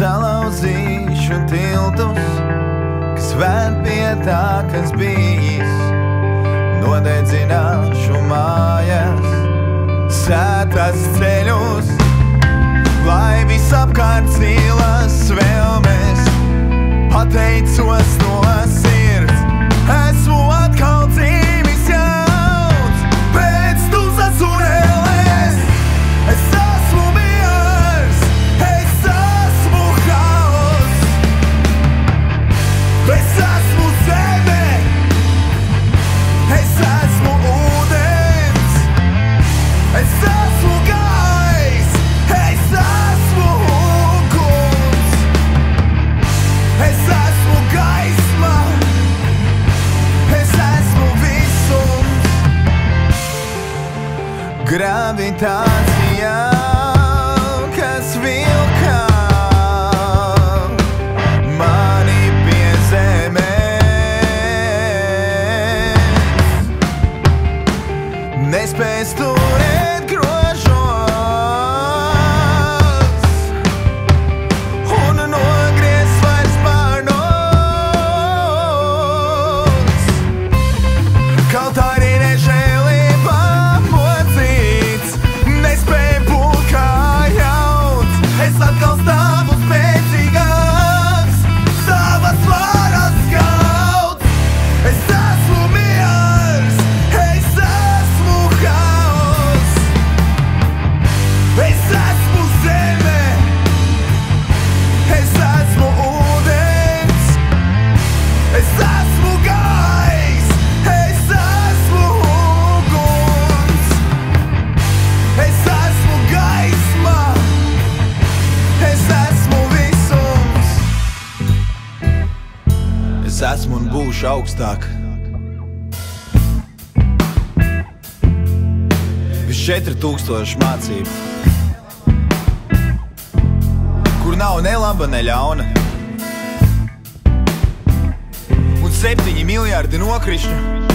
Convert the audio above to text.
salauzīšu tiltus, kas vēd pie tā, kas bijis. Nodedzināšu mājas, sētas ceļus, lai visapkārt dzīlas vēlmes. Pateicos no sirds, esmu atkal dzīvis jauns, pēc tumsas un ēles. Es esmu miers, es esmu haoss, es esmu zeme, es esmu ūdens, es esmu gaiss, es esmu uguns, es esmu gaisma, es esmu visums. Gravitācija, kas vilkā mani pie zemes, nespēs turēt grožos un nogriezt vairs pārnos. Kaut arī nežēlībā mocīts, nespēj būt kā jauns. Es atkal stāvu spēcīgāks, savas varas skauts. Es esmu miers, es esmu haoss, es esmu zeme, es esmu ūdens, es esmu gaiss, es esmu uguns, es esmu gaisma, es esmu visums. Es esmu un būšu augstāk. Vis 4000 mācību, kur nav ne laba, ne ļauna, un 7 miljardi nokrišņu.